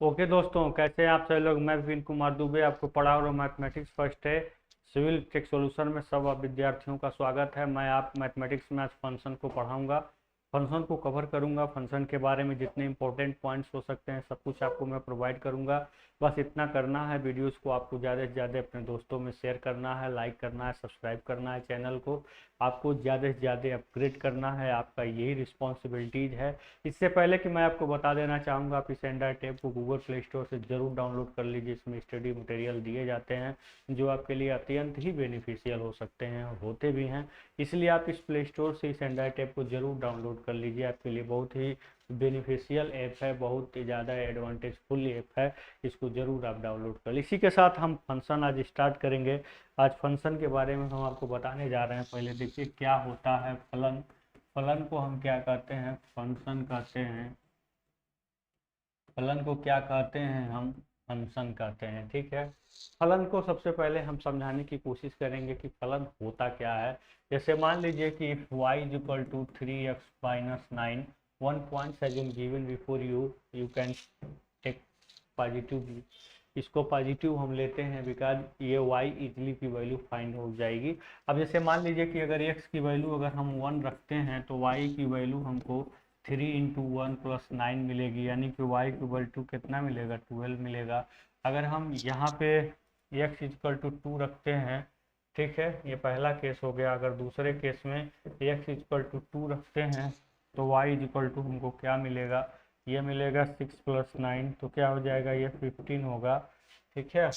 Okay दोस्तों, कैसे हैं आप सभी लोग। मैं विपिन कुमार दुबे आपको पढ़ा रहा हूँ मैथमेटिक्स फर्स्ट है सिविल टेक सॉल्यूशन में। सब आप विद्यार्थियों का स्वागत है। मैं आप मैथमेटिक्स में आज फंक्शन को पढ़ाऊंगा, फंक्शन को कवर करूंगा। फंक्शन के बारे में जितने इंपॉर्टेंट पॉइंट्स हो सकते हैं सब कुछ आपको मैं प्रोवाइड करूंगा। बस इतना करना है, वीडियोस को आपको ज़्यादा से ज़्यादा अपने दोस्तों में शेयर करना है, लाइक करना है, सब्सक्राइब करना है चैनल को। आपको ज़्यादा से ज़्यादा अपग्रेड करना है, आपका यही रिस्पॉन्सिबिलिटीज़ है। इससे पहले कि मैं आपको बता देना चाहूँगा, आप इस एंड्रॉयड ऐप को गूगल प्ले स्टोर से ज़रूर डाउनलोड कर लीजिए। इसमें स्टडी मटेरियल दिए जाते हैं जो आपके लिए अत्यंत ही बेनिफिशियल हो सकते हैं और होते भी हैं। इसलिए आप इस प्ले स्टोर से इस एंड्रॉयड ऐप को ज़रूर डाउनलोड कर लीजिए। आपके लिए बहुत ही बेनिफिशियल ऐप है, बहुत ही ज़्यादा एडवांटेजफुल ऐप है। इसको ज़रूर आप डाउनलोड कर लीजिए। इसी के साथ हम फंक्शन आज स्टार्ट करेंगे। आज फंक्शन के बारे में हम आपको बताने जा रहे हैं। पहले देखिए क्या होता है फलन। फलन को हम क्या कहते हैं? फंक्शन कहते हैं। फलन को क्या कहते हैं? हम फंक्शन कहते हैं। ठीक है। फलन को सबसे पहले हम समझाने की कोशिश करेंगे कि फलन होता क्या है। जैसे मान लीजिए कि if y is equal to 3x-9, 1 point has been given before you, you can take positive. इसको पॉजिटिव हम लेते हैं बिकॉज ये y इजली की वैल्यू फाइंड हो जाएगी। अब जैसे मान लीजिए कि अगर x की वैल्यू अगर हम 1 रखते हैं तो y की वैल्यू हमको 3 × 1 + 9 मिलेगी, यानी कि y की वैल्यू कितना मिलेगा? 12 मिलेगा। अगर हम यहाँ पे x इक्वल टू 2 रखते हैं, ठीक है, ये पहला केस हो गया। अगर दूसरे केस में x इक्वल टू 2 रखते हैं तो y इक्वल टू हमको क्या मिलेगा? ये मिलेगा 6 + 9, तो क्या हो जाएगा? ये 15 होगा। ठीक है।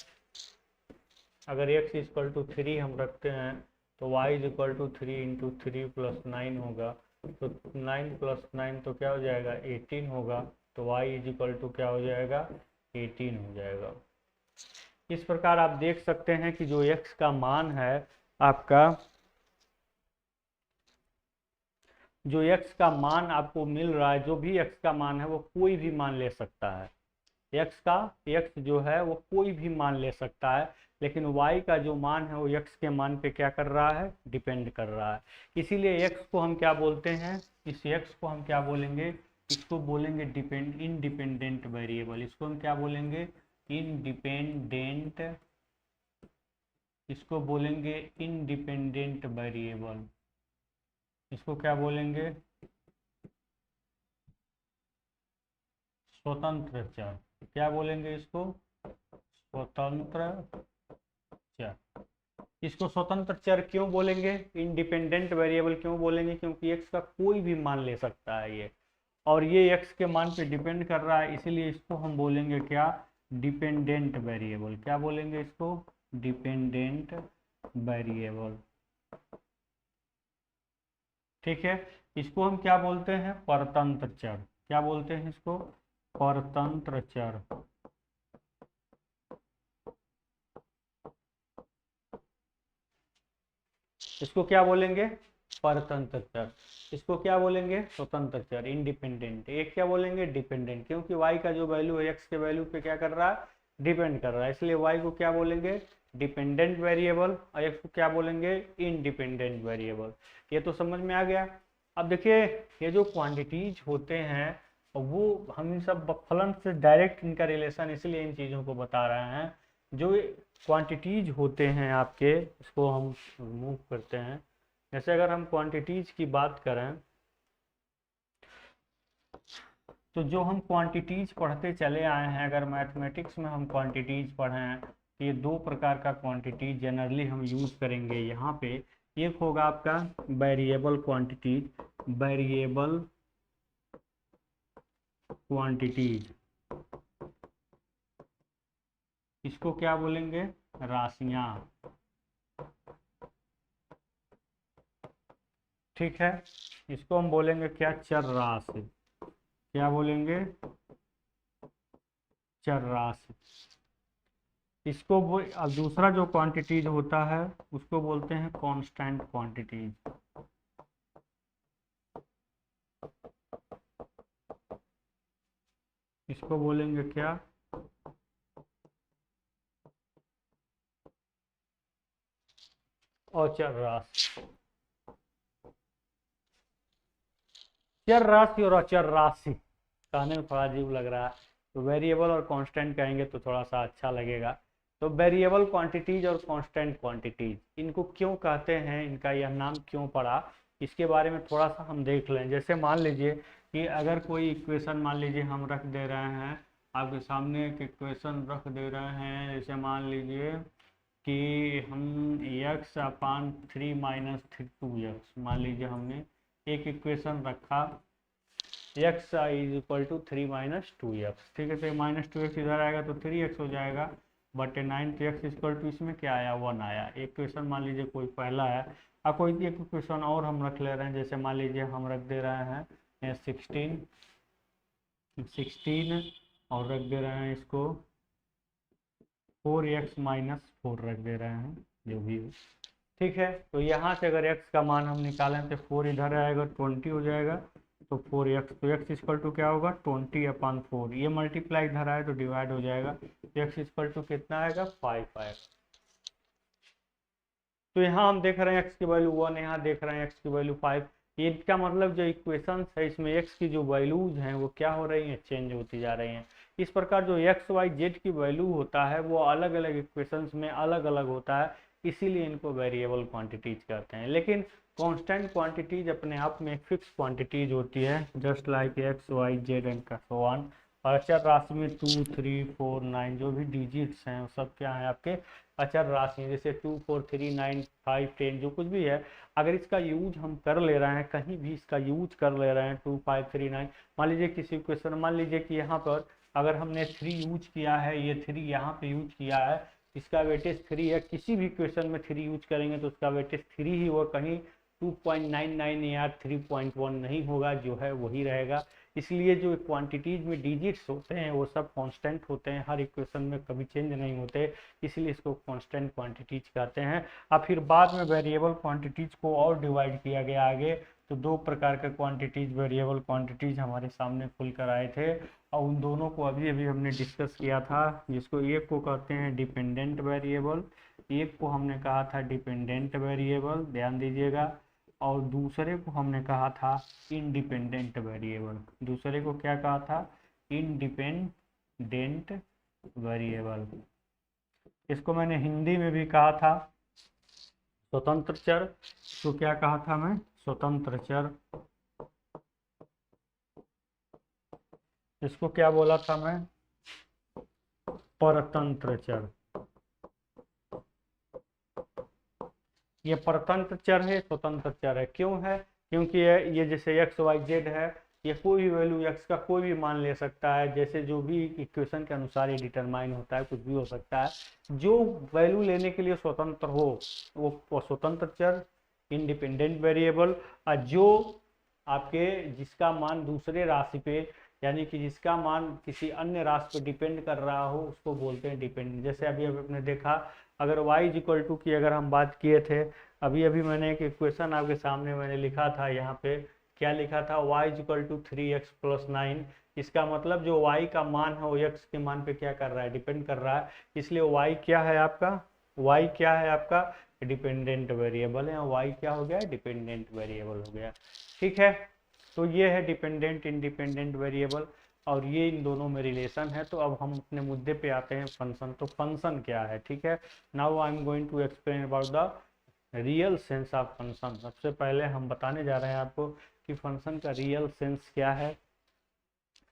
अगर x इक्वल टू 3 हम रखते हैं तो y इक्वल टू 3 × 3 + 9 होगा। तो 9 + 9 तो क्या हो जाएगा? 18 होगा। तो y इक्वल टू क्या हो जाएगा? 18 हो जाएगा। इस प्रकार आप देख सकते हैं कि जो x का मान है आपका, जो x का मान आपको मिल रहा है, जो भी x का मान है वो कोई भी मान ले सकता है। x जो है वो कोई भी मान ले सकता है, लेकिन y का जो मान है वो x के मान पे क्या कर रहा है? डिपेंड कर रहा है। इसीलिए x को हम क्या बोलते हैं? इस x को हम क्या बोलेंगे? इसको बोलेंगे इंडिपेंडेंट वेरिएबल। इसको हम क्या बोलेंगे? इंडिपेंडेंट। इसको बोलेंगे इंडिपेंडेंट वेरिएबल। इसको क्या बोलेंगे? स्वतंत्र चर। क्या बोलेंगे इसको? स्वतंत्र चर। इसको स्वतंत्र चर क्यों बोलेंगे? इंडिपेंडेंट वेरिएबल क्यों बोलेंगे? क्योंकि x का कोई भी मान ले सकता है ये, और ये x के मान पे डिपेंड कर रहा है। इसीलिए इसको हम बोलेंगे क्या? Dependent variable. क्या बोलेंगे इसको? Dependent variable. ठीक है। इसको हम क्या बोलते हैं? परतंत्र चर। क्या बोलते हैं इसको? परतंत्र चर। इसको क्या बोलेंगे? परतंत्र चर। इसको क्या बोलेंगे? स्वतंत्र चर, इंडिपेंडेंट। एक क्या बोलेंगे? डिपेंडेंट, क्योंकि y का जो वैल्यू है x के वैल्यू पे क्या कर रहा है? डिपेंड कर रहा है। इसलिए y को क्या बोलेंगे? डिपेंडेंट वेरिएबल, और x को क्या बोलेंगे? Independent variable. ये तो समझ में आ गया। अब देखिए, ये जो क्वांटिटीज होते हैं वो हम इन सब फलन से डायरेक्ट इनका रिलेशन, इसलिए इन चीज़ों को बता रहे हैं। जो क्वांटिटीज होते हैं आपके, इसको हम रिमूव करते हैं। जैसे अगर हम क्वांटिटीज की बात करें तो जो हम क्वांटिटीज पढ़ते चले आए हैं, अगर मैथमेटिक्स में हम क्वांटिटीज पढ़े हैं तो ये दो प्रकार का क्वांटिटीज जनरली हम यूज करेंगे यहाँ पे। एक होगा आपका वेरिएबल क्वांटिटीज। वेरिएबल क्वांटिटीज, इसको क्या बोलेंगे? राशियां। ठीक है। इसको हम बोलेंगे क्या? चर राशि। क्या बोलेंगे? चर राशि। इसको वो दूसरा जो क्वांटिटीज होता है उसको बोलते हैं कांस्टेंट क्वांटिटीज। इसको बोलेंगे क्या? अचर राशि। चर राशि और अचर राशि कहने में थोड़ा अजीब लग रहा है, तो वेरिएबल और कांस्टेंट कहेंगे तो थोड़ा सा अच्छा लगेगा। तो वेरिएबल क्वांटिटीज और कांस्टेंट क्वांटिटीज, इनको क्यों कहते हैं, इनका यह नाम क्यों पड़ा, इसके बारे में थोड़ा सा हम देख लें। जैसे मान लीजिए कि अगर कोई इक्वेशन मान लीजिए हम रख दे रहे हैं, आपके सामने एक इक्वेशन रख दे रहे हैं, जैसे मान लीजिए कि हम x अपान 3 माइनस 2x, मान लीजिए हमने एक इक्वेशन रखा x is equal to 3 minus 2x, ठीक है। तो माइनस 2x इधर आएगा तो 3x हो जाएगा, बटे 9, तो x इक्वल टू इसमें क्या आया, 1 आया। एक क्वेश्चन मान लीजिए कोई पहला है। अब कोई एक क्वेश्चन और हम रख ले रहे हैं, जैसे मान लीजिए हम रख दे रहे हैं 16 और रख दे रहे हैं इसको 4x माइनस 4 रख दे रहे हैं, जो भी है, ठीक है। तो यहाँ से अगर x का मान हम निकालें तो 4 इधर आएगा, 20 हो जाएगा, तो 4x, तो x इक्वल टू क्या होगा, 20 अपान 4, ये मल्टीप्लाई इधर आए तो डिवाइड हो जाएगा, तो x इक्वल टू कितना आएगा, 5 आएगा। तो यहाँ हम देख रहे हैं x की वैल्यू 1, यहाँ देख रहे हैं x की वैल्यू 5। ये इसका मतलब जो इक्वेशन है इसमें x की जो वैल्यूज हैं वो क्या हो रही हैं, चेंज होती जा रही हैं। इस प्रकार जो x y z की वैल्यू होता है वो अलग अलग इक्वेशंस में अलग अलग होता है, इसीलिए इनको वेरिएबल क्वांटिटीज कहते हैं। लेकिन कांस्टेंट क्वांटिटीज अपने आप में फिक्स क्वांटिटीज होती है, just like x y z and so on. और अचर राशि में 2, 3, 4, 9 जो भी डिजिट्स हैं वो सब क्या है, आपके अचर राशि हैं। जैसे 2, 4, 3, 9, 5, 10 जो कुछ भी है, अगर इसका यूज हम कर ले रहे हैं, कहीं भी इसका यूज कर ले रहे हैं 2, 5, 3, 9, मान लीजिए किसी क्वेश्चन, मान लीजिए कि यहाँ पर अगर हमने 3 यूज किया है, ये 3 यहाँ पे यूज किया है, इसका वेटेज 3 है, किसी भी क्वेश्चन में 3 यूज करेंगे तो उसका वेटेज 3 ही होगा, कहीं 2.99 या 3.1 नहीं होगा, जो है वही रहेगा। इसलिए जो क्वांटिटीज में डिजिट्स होते हैं वो सब कांस्टेंट होते हैं, हर इक्वेशन में कभी चेंज नहीं होते, इसलिए इसको कांस्टेंट क्वांटिटीज कहते हैं। अब फिर बाद में वेरिएबल क्वांटिटीज को और डिवाइड किया गया आगे, तो 2 प्रकार के क्वांटिटीज, वेरिएबल क्वांटिटीज हमारे सामने खुल कर आए थे, और उन दोनों को अभी अभी हमने डिस्कस किया था, जिसको एक को कहते हैं डिपेंडेंट वेरिएबल, एक को हमने कहा था डिपेंडेंट वेरिएबल, ध्यान दीजिएगा, और दूसरे को हमने कहा था इंडिपेंडेंट वेरिएबल। दूसरे को क्या कहा था, इंडिपेंडेंट वेरिएबल। इसको मैंने हिंदी में भी कहा था स्वतंत्र चर, तो क्या कहा था मैं, स्वतंत्र चर। इसको क्या बोला था मैं, परतंत्र चर। ये परतंत्र चर है, स्वतंत्र चर है, क्यों है, क्योंकि ये जैसे एक्स वाई जेड है, ये कोई भी वैल्यू एक्स का कोई भी मान ले सकता है, जैसे जो भी इक्वेशन के अनुसार ये डिटरमाइन होता है, कुछ भी हो सकता है। जो वैल्यू लेने के लिए स्वतंत्र हो वो स्वतंत्र चर, इंडिपेंडेंट वेरिएबल। और जो आपके जिसका मान दूसरे राशि पे, यानी कि जिसका मान किसी अन्य राशि पे डिपेंड कर रहा हो, उसको बोलते हैं डिपेंडेंट। जैसे अभी आपने देखा, अगर y इक्वल टू की अगर हम बात किए थे, अभी अभी मैंने एक इक्वेशन आपके सामने मैंने लिखा था, यहाँ पे क्या लिखा था, y equal to 3x plus 9। इसका मतलब जो y का मान है वो x के मान पे क्या कर रहा है, डिपेंड कर रहा है, इसलिए y क्या है आपका, y क्या है आपका, डिपेंडेंट वेरिएबल है, y क्या हो गया, डिपेंडेंट वेरिएबल हो गया, ठीक है। तो ये है डिपेंडेंट इंडिपेंडेंट वेरिएबल, और ये इन दोनों में रिलेशन है। तो अब हम अपने मुद्दे पे आते हैं, फंक्शन। तो फंक्शन क्या है, ठीक है। Now I am going to explain about the real sense of function. सबसे पहले हम बताने जा रहे हैं आपको कि फंक्शन का रियल सेंस क्या है,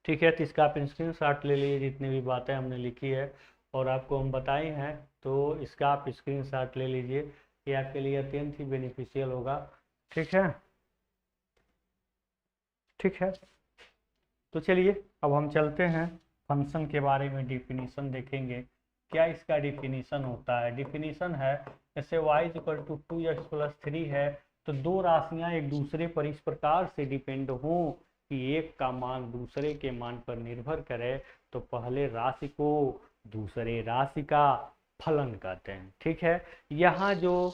ठीक है। तो इसका आप स्क्रीनशॉट ले लीजिए, जितनी भी बातें हमने लिखी है और आपको हम बताए हैं, तो इसका आप स्क्रीनशॉट ले लीजिए, ये आपके लिए अत्यंत ही बेनिफिशियल होगा, ठीक है, ठीक है। तो चलिए अब हम चलते हैं फंक्शन के बारे में, डिफिनीशन देखेंगे, क्या इसका डिफिनीशन होता है। डिफिनीशन है, जैसे y equal to 2x plus 3 है, तो दो राशियां एक दूसरे पर इस प्रकार से डिपेंड हों कि एक का मान दूसरे के मान पर निर्भर करे, तो पहले राशि को दूसरे राशि का फलन कहते हैं, ठीक है। यहाँ जो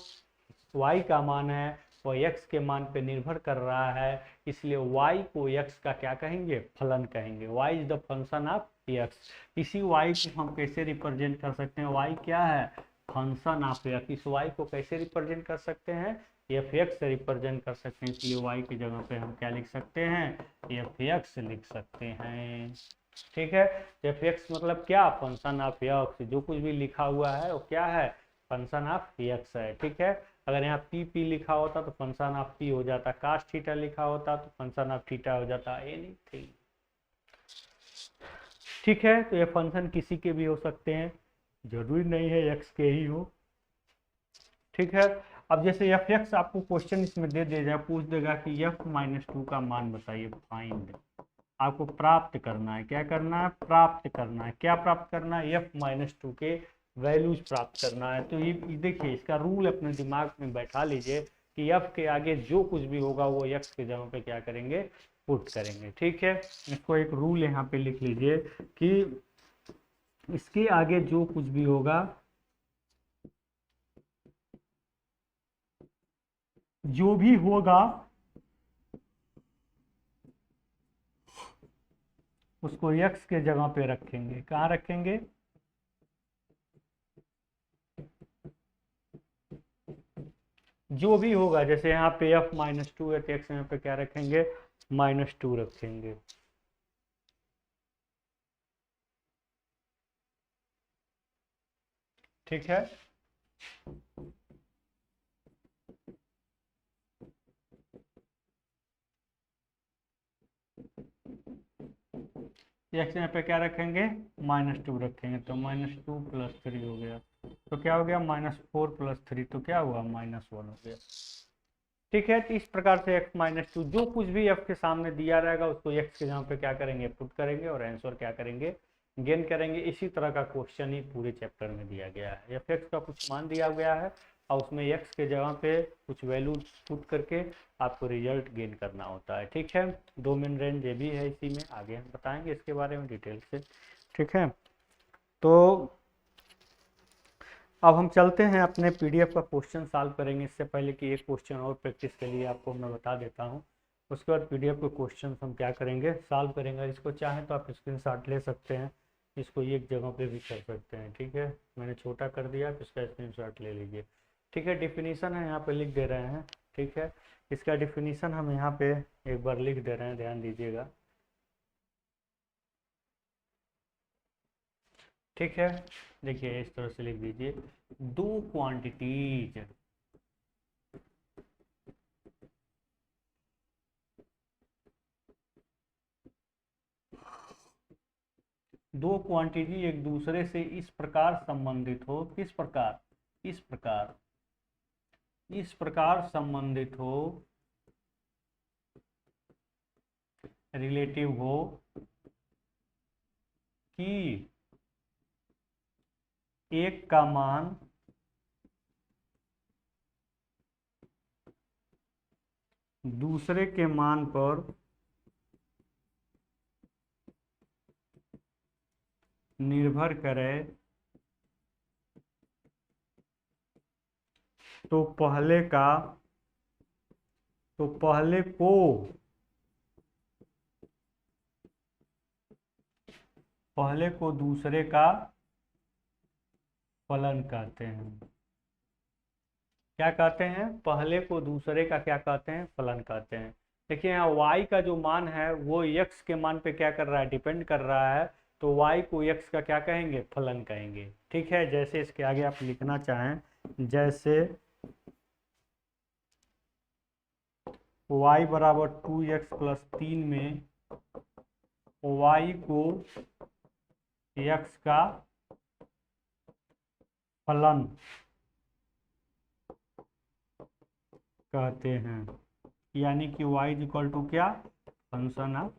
y का मान है वो x के मान पे निर्भर कर रहा है, इसलिए y को x का क्या कहेंगे, फलन कहेंगे। y is the function of x। इसी y को हम कैसे रिप्रेजेंट कर सकते हैं, y क्या है, फंक्शन ऑफ x। इस y को कैसे रिप्रेजेंट कर सकते हैं, fx से रिप्रेजेंट कर सकते हैं, इसलिए y की जगह पे हम क्या लिख सकते हैं, fx लिख सकते हैं, ठीक है। एफ एक्स मतलब क्या, फंक्शन ऑफ एक्स, जो कुछ भी लिखा हुआ है वो क्या है, फंक्शन ऑफ एक्स है। ठीक है, अगर यहाँ पी पी लिखा होता तो फंक्शन ऑफ पी हो जाता, कास थीटा लिखा होता तो फंक्शन ऑफ थीटा हो जाता, एनीथिंग। ठीक है, तो ये फंक्शन किसी के भी हो सकते हैं, जरूरी नहीं है एक्स के ही हो। ठीक है, अब जैसे एफ एक्स आपको क्वेश्चन इसमें दे दिया जाए, पूछ देगा कि एफ माइनस टू का मान बताइए, फाइंड। आपको प्राप्त करना है, क्या करना है, प्राप्त करना है। क्या प्राप्त करना है, एफ माइनस टू के वैल्यूज प्राप्त करना है। तो ये देखिए, इसका रूल अपने दिमाग में बैठा लीजिए कि एफ के आगे जो कुछ भी होगा वो एक्स के जगह पे क्या करेंगे, पुट करेंगे। ठीक है, इसको एक रूल यहाँ पे लिख लीजिए कि इसके आगे जो कुछ भी होगा, जो भी होगा उसको एक्स के जगह पे रखेंगे। कहाँ रखेंगे, जो भी होगा, जैसे यहाँ पे एफ माइनस टू है तो एक्स यहाँ पे क्या रखेंगे, माइनस टू रखेंगे। ठीक है, एक्स यहाँ पे क्या रखेंगे, माइनस टू रखेंगे, तो माइनस टू प्लस थ्री हो गया, तो क्या हो गया, माइनस फोर प्लस थ्री, तो क्या हुआ, माइनस वन हो गया। ठीक है, तो इस प्रकार से एक्स माइनस टू जो कुछ भी एफ के सामने दिया रहेगा उसको एक्स के जहाँ पे क्या करेंगे, पुट करेंगे और आंसर क्या करेंगे, गेन करेंगे। इसी तरह का क्वेश्चन ही पूरे चैप्टर में दिया गया है। एफ एक्स का कुछ मान दिया गया है और उसमें एक्स के जगह पे कुछ वैल्यू पुट करके आपको रिजल्ट गेन करना होता है। ठीक है, दो मिन रेंज ये भी है, इसी में आगे हम बताएंगे इसके बारे में डिटेल से। ठीक है, तो अब हम चलते हैं अपने पीडीएफ का क्वेश्चन सॉल्व करेंगे। इससे पहले कि एक क्वेश्चन और प्रैक्टिस के लिए आपको मैं बता देता हूँ, उसके बाद पीडीएफ के क्वेश्चन हम क्या करेंगे, सॉल्व करेंगे। इसको चाहें तो आप स्क्रीनशॉट ले सकते हैं, इसको एक जगह पे भी कर सकते हैं। ठीक है, मैंने छोटा कर दिया तो इसका स्क्रीनशॉट ले लीजिए। ठीक है, डिफिनीसन है यहाँ पे लिख दे रहे हैं। ठीक है, इसका डिफिनीसन हम यहाँ पे एक बार लिख दे रहे हैं, ध्यान दीजिएगा। ठीक है, देखिए इस तरह से लिख दीजिए, दो क्वांटिटीज, दो क्वांटिटी एक दूसरे से इस प्रकार संबंधित हो, किस प्रकार, इस प्रकार, इस प्रकार संबंधित हो, रिलेटिव हो कि एक का मान दूसरे के मान पर निर्भर करे, तो पहले का, तो पहले को, पहले को दूसरे का फलन कहते हैं। क्या कहते हैं, पहले को दूसरे का क्या कहते हैं, फलन कहते हैं। देखिए यहाँ y का जो मान है वो x के मान पे क्या कर रहा है, डिपेंड कर रहा है, तो y को x का क्या कहेंगे, फलन कहेंगे। ठीक है, जैसे इसके आगे आप लिखना चाहें, जैसे y बराबर 2x प्लस 3 में y को x का फलन कहते हैं, यानी कि y इक्वल टू क्या, फंक्शन ऑफ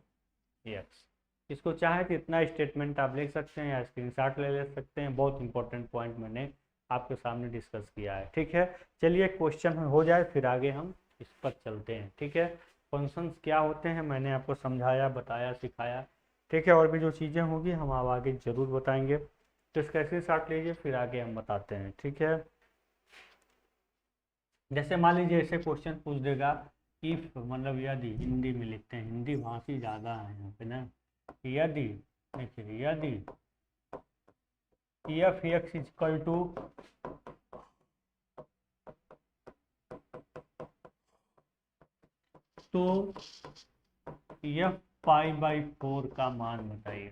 x। इसको चाहे तो इतना स्टेटमेंट आप लिख सकते हैं या स्क्रीनशॉट ले सकते हैं, बहुत इंपॉर्टेंट पॉइंट मैंने आपके सामने डिस्कस किया है। ठीक है, चलिए क्वेश्चन हो जाए फिर आगे हम इस पर चलते हैं। ठीक है, फंक्शंस क्या होते हैं मैंने आपको समझाया, बताया, सिखाया। ठीक है, और भी जो चीज़ें होंगी हम आप आगे ज़रूर बताएंगे, तो इसका स्क्रीनशॉट लीजिए फिर आगे हम बताते हैं। ठीक है, जैसे मान लीजिए ऐसे क्वेश्चन पूछ देगा, इफ मतलब यदि, हिंदी में लिखते हैं, हिंदी भाषी ज़्यादा है यहाँ पे ना, यदि, देखिए यदि एफ एक्स इक्वल टू तो एफ पाई बाई 4 का मान बताइए।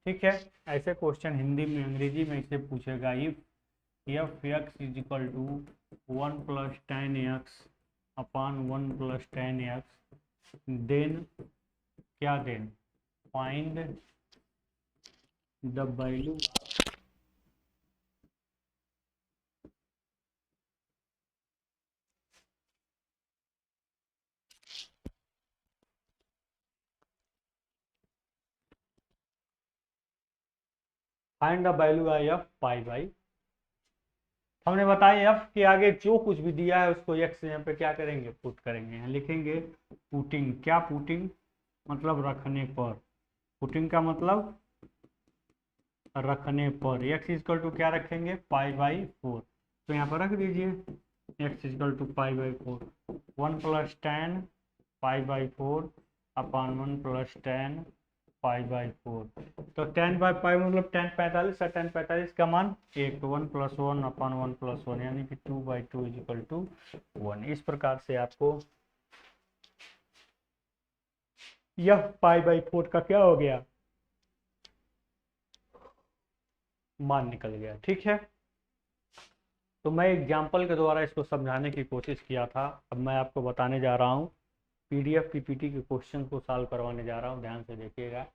ठीक है, ऐसे क्वेश्चन हिंदी में अंग्रेजी में इसे पूछेगा, if F x is equal to 1 + 10 x upon 1 + 10 x, then क्या, then find the value, find the value if pi पाई बाई, हमने बताया एफ के आगे जो कुछ भी दिया है उसको एक्स यहाँ पे क्या करेंगे, पुट करेंगे, यहाँ लिखेंगे पुटिंग, क्या पुटिंग मतलब रखने पर, पुटिंग का मतलब रखने पर, एक्स इजकल टू क्या रखेंगे, π/4, तो यहाँ पर रख दीजिए एक्स इजकल टू π/4, 1 + 10 π/4 अपान 1 + 10 π/4, तो 10/π मतलब 10 45 और 10 45 का मान 1, तो 1 + 1 अपान 1 + 1 यानी कि 2/2 इजकल टू 1। इस प्रकार से आपको यह π/4 का क्या हो गया, मान निकल गया। ठीक है, तो मैं एग्जाम्पल के द्वारा इसको समझाने की कोशिश किया था, अब मैं आपको बताने जा रहा हूँ, पीडीएफ पीपीटी के क्वेश्चन को सॉल्व करवाने जा रहा हूँ, ध्यान से देखिएगा।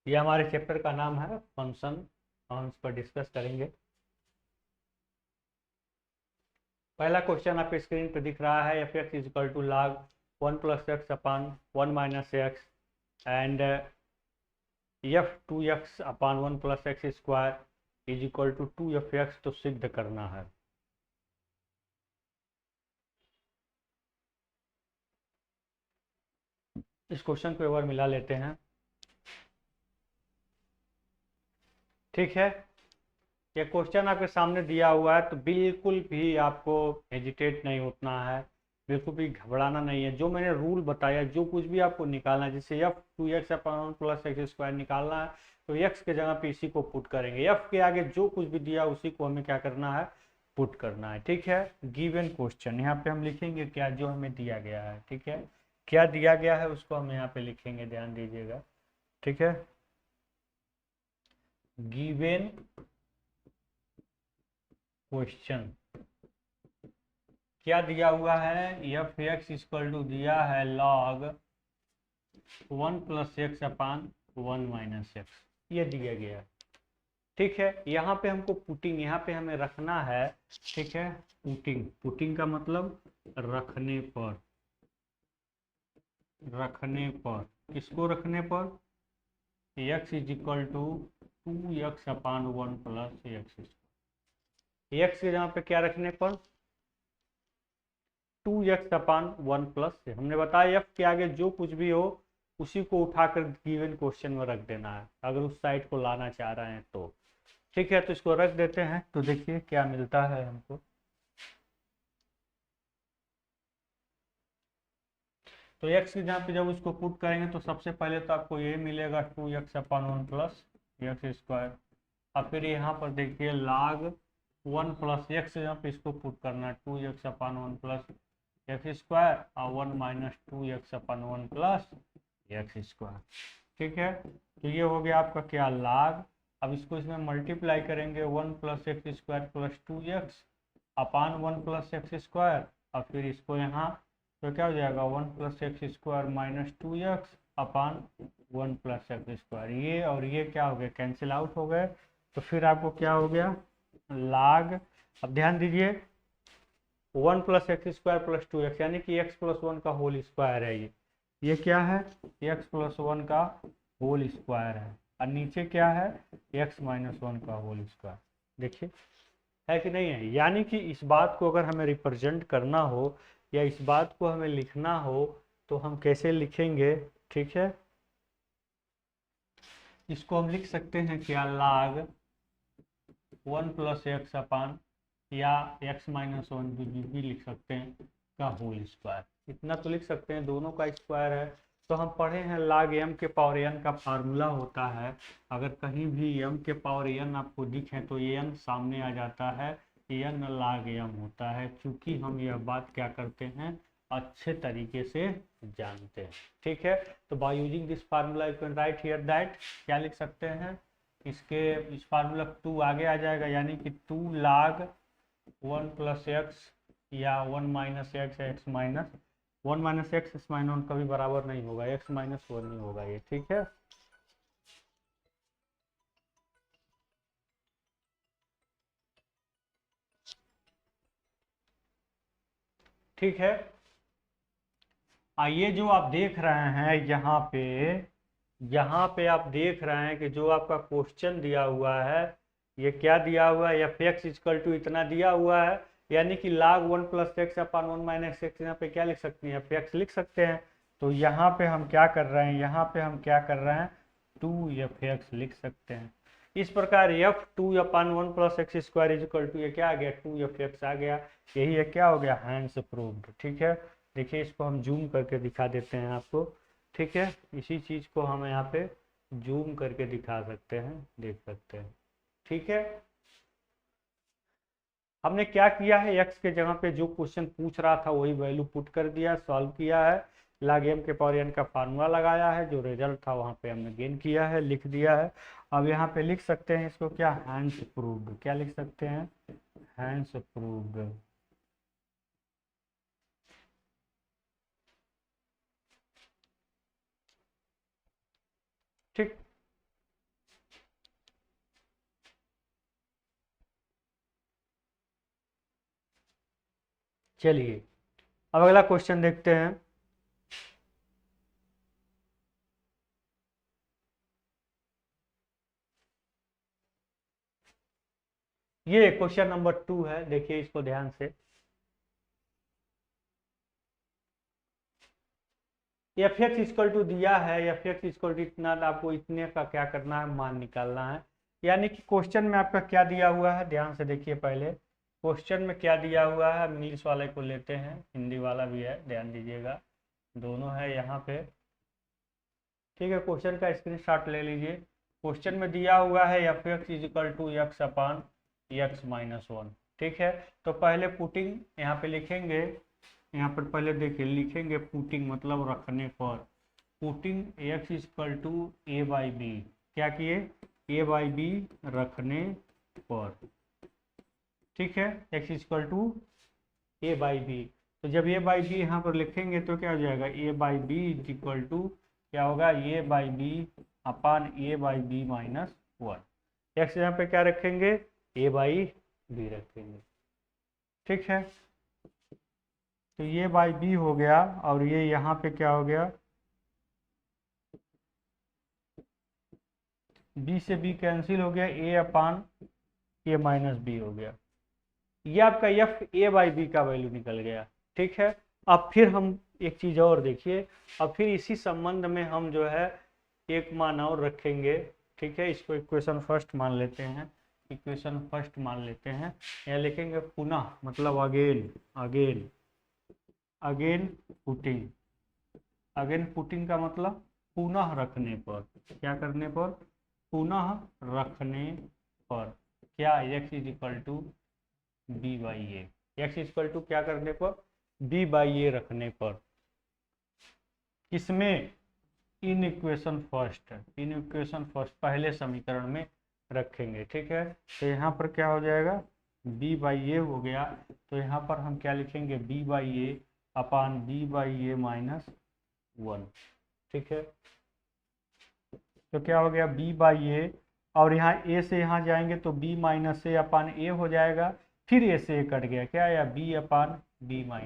ये हमारे चैप्टर का नाम है फंक्शन, हम इस पर डिस्कस करेंगे। पहला क्वेश्चन आपके स्क्रीन पर दिख रहा है, f x is equal to log 1 + x upon 1 - x and f 2x upon 1 + x² is equal to 2f(x) तो सिद्ध करना है। इस क्वेश्चन को एक बार मिला लेते हैं। ठीक है, ये क्वेश्चन आपके सामने दिया हुआ है, तो बिल्कुल भी आपको हेजिटेट नहीं होना है, बिल्कुल भी घबराना नहीं है। जो मैंने रूल बताया, जो कुछ भी आपको निकालना है, जैसे एफ 2x अपान 1 + x² निकालना है, तो x के जगह पे इसी को पुट करेंगे, f के आगे जो कुछ भी दिया उसी को हमें क्या करना है, पुट करना है। ठीक है, गिवन क्वेश्चन यहाँ पे हम लिखेंगे क्या, जो हमें दिया गया है। ठीक है, क्या दिया गया है उसको हम यहाँ पे लिखेंगे, ध्यान दीजिएगा। ठीक है, गिवन क्वेश्चन क्या दिया हुआ है, एफ एक्स इक्वल टू दिया है log 1 + x अपान 1 - x, ये दिया गया। ठीक है, यहाँ पे हमको पुटिंग, यहाँ पे हमें रखना है। ठीक है, पुटिंग, पुटिंग का मतलब रखने पर, रखने पर, किसको रखने पर, x is equal to 2x upon 1 + x, x के जहाँ पे क्या रखने पर 2x अपान 1 +, हमने बताया f के आगे जो कुछ भी हो उसी को उठाकर गिवन क्वेश्चन में रख देना है, अगर उस साइड को लाना चाह रहे हैं तो। ठीक है, तो इसको रख देते हैं, तो देखिए क्या मिलता है हमको। तो x की जहाँ पे जब उसको पुट करेंगे तो सबसे पहले तो आपको ये मिलेगा 2x अपान 1 + x², और फिर यहाँ पर देखिए log 1 + x जहाँ पे इसको पुट करना है 2x अपान 1 + x² और 1 - 2x अपान 1 + x²। ठीक है, तो ये हो गया आपका क्या, log, अब इसको इसमें मल्टीप्लाई करेंगे 1 + x² + 2x अपान 1 + x², और फिर इसको यहाँ तो क्या हो जाएगा 1 + x² - 2x अपान 1 + x², ये और ये क्या हो गया, कैंसिल आउट हो गए। तो फिर आपको क्या हो गया, log, अब ध्यान दीजिए 1 + x² + 2x यानी कि x + 1 का होल स्क्वायर है, ये क्या है, x + 1 का होल स्क्वायर है, और नीचे क्या है, x - 1 का होल स्क्वायर। देखिए है कि नहीं है, यानी कि इस बात को अगर हमें रिप्रेजेंट करना हो या इस बात को हमें लिखना हो तो हम कैसे लिखेंगे। ठीक है, इसको हम लिख सकते हैं क्या, log 1 + x अपान, या x - 1 भी लिख सकते हैं, का होल स्क्वायर, इतना तो लिख सकते हैं, दोनों का स्क्वायर है। तो हम पढ़े हैं log m के पावर n का फार्मूला होता है, अगर कहीं भी m के पावर n आपको दिखे तो n सामने आ जाता है, n log m होता है। क्योंकि हम यह बात क्या करते हैं, अच्छे तरीके से जानते हैं। ठीक है, तो by using this formula you can write here that, क्या लिख सकते हैं, इसके इस फार्मूला 2 आगे आ जाएगा, यानी कि 2 log 1 + x या 1 - x, x माइनस 1 - x इस माइनस 1 कभी बराबर नहीं होगा, x - 1 नहीं होगा ये। ठीक है, ठीक है। आइए, जो आप देख रहे हैं यहाँ पे आप देख रहे हैं कि जो आपका क्वेश्चन दिया हुआ है, ये क्या दिया हुआ है, एफ एक्स इजकल टू इतना दिया हुआ है, यानी कि log 1 + x अपन 1 - x, यहाँ पे क्या लिख सकते हैं, एफ एक्स लिख सकते हैं। तो यहाँ पे हम क्या कर रहे हैं, यहाँ पे हम क्या कर रहे हैं, 2f(x) लिख सकते हैं। इस प्रकार f(2)(1 + x² इजकल टू ये क्या आ गया, 2f(x) आ गया। यही है, क्या हो गया, हैंड्स प्रूव्ड। ठीक है, देखिए इसको हम जूम करके दिखा देते हैं आपको। ठीक है, इसी चीज को हम यहाँ पे जूम करके दिखा सकते हैं, देख सकते हैं। ठीक है, हमने क्या किया है, x के जगह पे जो क्वेश्चन पूछ रहा था वही वैल्यू पुट कर दिया, सॉल्व किया है, log m के पावर n का फार्मूला लगाया है, जो रिजल्ट था वहां पे हमने गेन किया है, लिख दिया है। अब यहाँ पे लिख सकते हैं इसको क्या, हैंड्स प्रूव्ड, क्या लिख सकते हैं, हैंड्स प्रूव्ड। ठीक, चलिए अब अगला क्वेश्चन देखते हैं। ये क्वेश्चन नंबर 2 है, देखिए इसको ध्यान से। एफ एक्स इक्वल टू दिया है, एफ एक्स इक्वल टू इतना, आपको इतने का क्या करना है, मान निकालना है। यानी कि क्वेश्चन में आपका क्या दिया हुआ है, ध्यान से देखिए। पहले क्वेश्चन में क्या दिया हुआ है, इंग्लिश वाले को लेते हैं, हिंदी वाला भी है, ध्यान दीजिएगा, दोनों है यहाँ पे। ठीक है, क्वेश्चन का स्क्रीनशॉट ले लीजिए। क्वेश्चन में दिया हुआ है f x equal to x/(x-1)। ठीक है, तो पहले पुटिंग यहाँ पे लिखेंगे, यहाँ पर पहले देखिए लिखेंगे पुटिंग मतलब रखने पर, putting x equal to a/b, क्या किए, a/b रखने पर। ठीक है, x इक्वल टू a/b, तो जब a/b यहाँ पर लिखेंगे तो क्या हो जाएगा, a/b इक्वल टू क्या होगा, a/b अपान a/b - 1। x यहाँ पे क्या रखेंगे, a/b रखेंगे। ठीक है, तो ये b हो गया, और ये यहाँ पे क्या हो गया, b से b कैंसिल हो गया, a/a - b हो गया। ये आपका f a/b का वैल्यू निकल गया। ठीक है, अब फिर हम एक चीज और देखिए, अब फिर इसी संबंध में हम जो है एक मान और रखेंगे। ठीक है, इसको इक्वेशन फर्स्ट मान लेते हैं, इक्वेशन फर्स्ट मान लेते हैं। यहाँ लिखेंगे पुनः, मतलब again, again, again putting, again putting का मतलब पुनः रखने पर, क्या करने पर, पुनः रखने पर, क्या x equal to b/a, x equal to क्या करने पर, b/a रखने पर, किसमें, in equation first, in equation first पहले समीकरण में रखेंगे। ठीक है, तो यहाँ पर क्या हो जाएगा, b/a हो गया, तो यहाँ पर हम क्या लिखेंगे, b/a अपान b/a - 1। ठीक है, तो क्या हो गया, b/a, और यहाँ a से यहाँ जाएंगे तो b - a अपान a हो जाएगा, फिर a से a कट गया, क्या आया, b अपान b - a।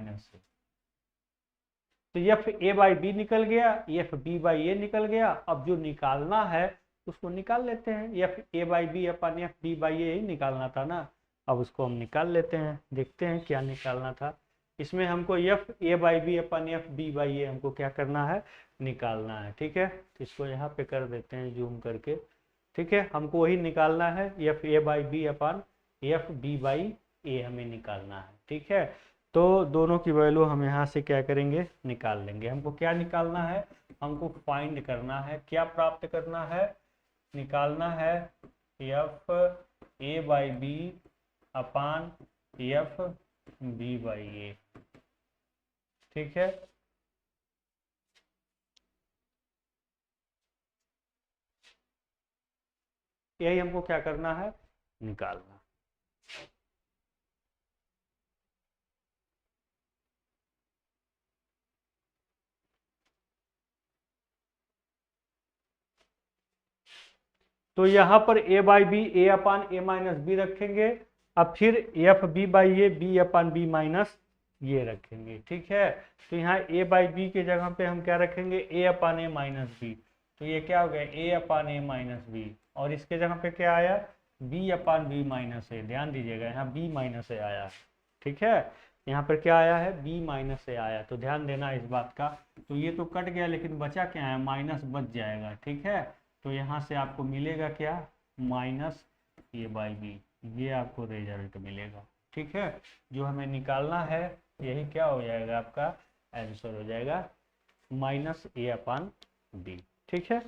तो एफ a/b निकल गया, एफ b/a निकल गया। अब जो निकालना है उसको निकाल लेते हैं, एफ a/b अपन एफ b/a ही निकालना था ना, अब उसको हम निकाल लेते हैं, देखते हैं क्या निकालना था। इसमें हमको एफ a/b अपन एफ b/a हमको क्या करना है, निकालना है। ठीक है, तो इसको यहाँ पे कर देते हैं जूम करके। ठीक है, हमको वही निकालना है, एफ a/b अपन एफ b/a हमें निकालना है। ठीक है, तो दोनों की वैल्यू हम यहाँ से क्या करेंगे, निकाल लेंगे। हमको क्या निकालना है, हमको फाइंड करना है, क्या प्राप्त करना है, निकालना है F A by B upon F B by A. ठीक है, यही हमको क्या करना है, निकालना। तो यहाँ पर A by B A upon A minus B रखेंगे, अब फिर F B by A B upon B minus ये रखेंगे। ठीक है, तो यहाँ ए बाई बी के जगह पे हम क्या रखेंगे, ए अपान ए माइनस बी। तो ये क्या हो गया, ए अपान ए माइनस बी, और इसके जगह पे क्या आया, बी अपान बी माइनस ए। ध्यान दीजिएगा यहाँ बी माइनस ए आया है। ठीक है, यहाँ पर क्या आया है, बी माइनस ए आया, तो ध्यान देना इस बात का। तो ये तो कट गया, लेकिन बचा क्या है, माइनस बच जाएगा। ठीक है, तो यहाँ से आपको मिलेगा क्या, माइनस ए बाई बी, ये आपको रिजल्ट मिलेगा। ठीक है, जो हमें निकालना है यही क्या हो जाएगा, आपका आंसर हो जाएगा माइनस ए अपान बी। ठीक है,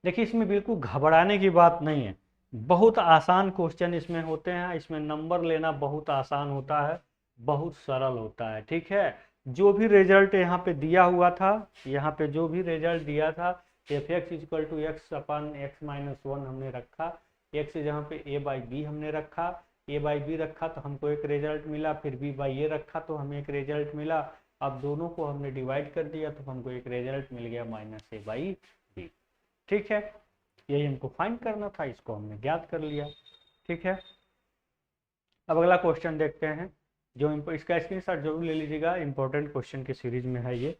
देखिए इसमें बिल्कुल घबराने की बात नहीं है, बहुत आसान क्वेश्चन इसमें होते हैं, इसमें नंबर लेना बहुत आसान होता है, बहुत सरल होता है। ठीक है, जो भी रिजल्ट यहाँ पे दिया हुआ था, यहाँ पे जो भी रिजल्ट दिया था, f x is equal to x upon x minus one हमने रखा, एक्स जहाँ पे ए बाई बी हमने रखा, ए बाई बी रखा तो हमको एक रिजल्ट मिला, फिर बी बाई ए रखा तो हमें एक रिजल्ट मिला। अब दोनों को हमने डिवाइड कर दिया तो हमको एक रिजल्ट मिल गया माइनस ए बाई बी। ठीक है, यही हमको फाइंड करना था, इसको हमने ज्ञात कर लिया। ठीक है, अब अगला क्वेश्चन देखते हैं, जो इसका स्क्रीनशॉट जरूर ले लीजिएगा, इंपॉर्टेंट क्वेश्चन की सीरीज में है ये।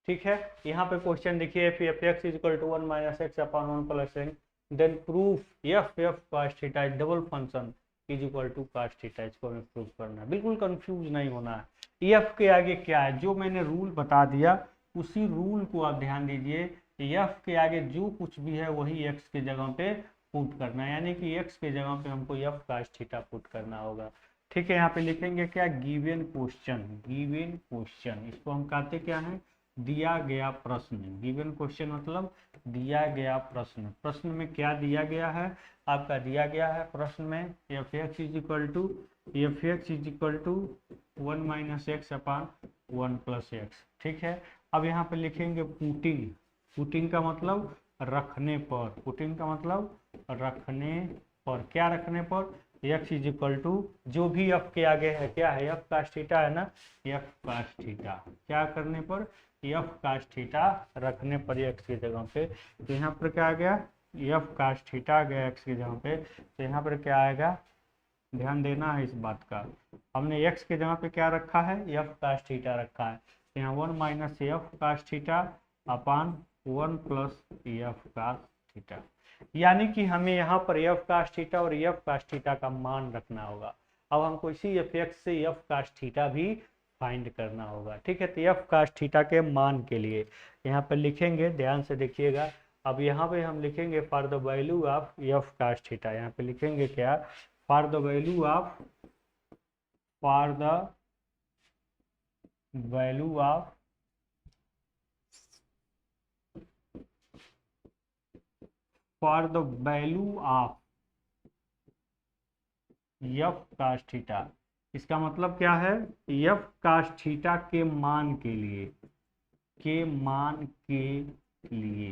ठीक है, यहाँ पे क्वेश्चन देखिए, f x is equal to one minus x upon one plus x, then proof f f cos theta is double function is equal to cos theta. इसको हमें प्रूफ करना है, बिल्कुल कंफ्यूज नहीं होना है। एफ के आगे क्या है, जो मैंने रूल बता दिया उसी रूल को आप ध्यान दीजिए। एफ के आगे जो कुछ भी है वही एक्स के जगह पे पुट करना है, यानी कि एक्स के जगह पे हमको एफ कॉस थीटा पुट करना होगा। ठीक है, यहाँ पे लिखेंगे क्या, गिवन क्वेश्चन, गिवन क्वेश्चन, इसको हम कहते क्या है, दिया गया प्रश्न। गिवन क्वेश्चन मतलब दिया गया प्रश्न। प्रश्न में क्या दिया गया है, आपका दिया गया है प्रश्न में f x is equal to one minus x upon one plus x. ठीक है, अब यहाँ पे लिखेंगे पुटिंग, पुटिंग का मतलब रखने पर, पुटिंग का मतलब रखने पर, क्या रखने पर, एक्स इज इक्वल टू जो भी एफ के आगे है, क्या है, एफ कास थीटा है ना, एफ कास थीटा, क्या करने पर, एफ कास थीटा रखने पर एक्स की जगह पे। तो यहाँ पर क्या आ गया, एफ कास थीटा आ गया एक्स की जगह पे, तो यहाँ पर क्या आएगा, ध्यान देना है इस बात का। हमने एक्स के जगह पे क्या रखा है, एफ कास थीटा रखा है, तो यहाँ one minus f cos theta upon one plus f cos theta, यानी कि हमें यहाँ पर एफ कास थीटा और एफ कास थीटा का मान रखना होगा। अब हमको इसी एफ एक्स से एफ कास थीटा भी फाइंड करना होगा। ठीक है, तो एफ कास थीटा के मान के लिए यहाँ पर लिखेंगे, ध्यान से देखिएगा। अब यहाँ पे हम लिखेंगे for the value of f cos theta, यहाँ पे लिखेंगे क्या, for the value of, for the value of for the value of f cos theta. इसका मतलब क्या है, एफ कास थीटा के मान के लिए, के मान के लिए,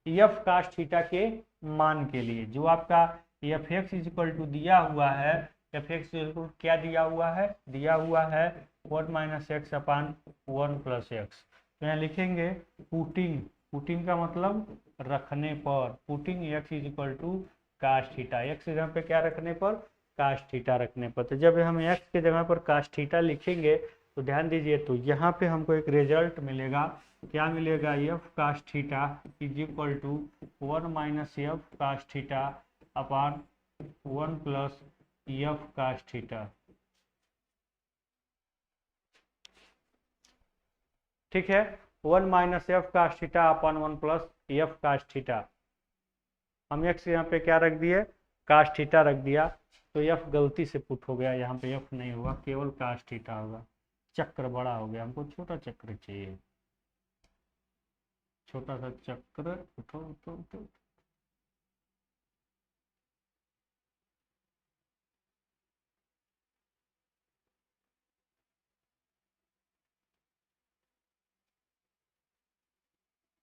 एफ कास थीटा के मान के लिए, जो आपका f x is equal to दिया हुआ है, एफ एक्स क्या दिया हुआ है, दिया हुआ है one minus x upon one plus x. तो यहाँ लिखेंगे पुटिंग, पुटिंग का मतलब रखने पर, putting x is equal to cos theta, x की जगह पे क्या रखने पर, कास थीटा रखने पर। तो जब हम एक्स के जगह पर कास थीटा लिखेंगे तो ध्यान दीजिए, तो यहाँ पे हमको एक रिजल्ट मिलेगा, क्या मिलेगा, f cos theta is equal to one minus f cos theta upon one plus f cos theta. ठीक है। 1 minus f cos theta upon 1 plus f cos theta, हम एक्स यहाँ पे क्या रख दिए, कास थीटा रख दिया, तो एफ गलती से पुट हो गया, यहाँ पे एफ नहीं होगा, केवल कास थीटा होगा। चक्र बड़ा हो गया, हमको छोटा चक्र चाहिए, छोटा सा चक्र। उठो उठो उठो,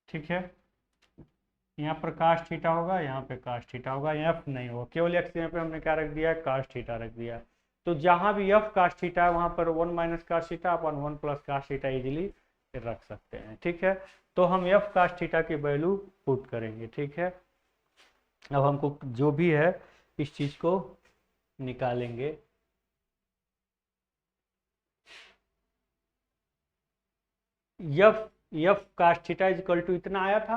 ठीक है। यहाँ पर कास थीटा होगा, यहाँ पे कास थीटा होगा, एफ नहीं होगा, केवल एक्स यहाँ पे हमने क्या रख दिया, कास थीटा रख दिया। तो जहां भी एफ कास थीटा है वहां पर 1 minus cos theta upon 1 plus cos theta easily रख सकते हैं, ठीक है। तो हम एफ कास थीटा की वैल्यू पुट करेंगे, ठीक है। अब हमको जो भी है इस चीज को निकालेंगे। F f cos theta is equal to इतना आया था,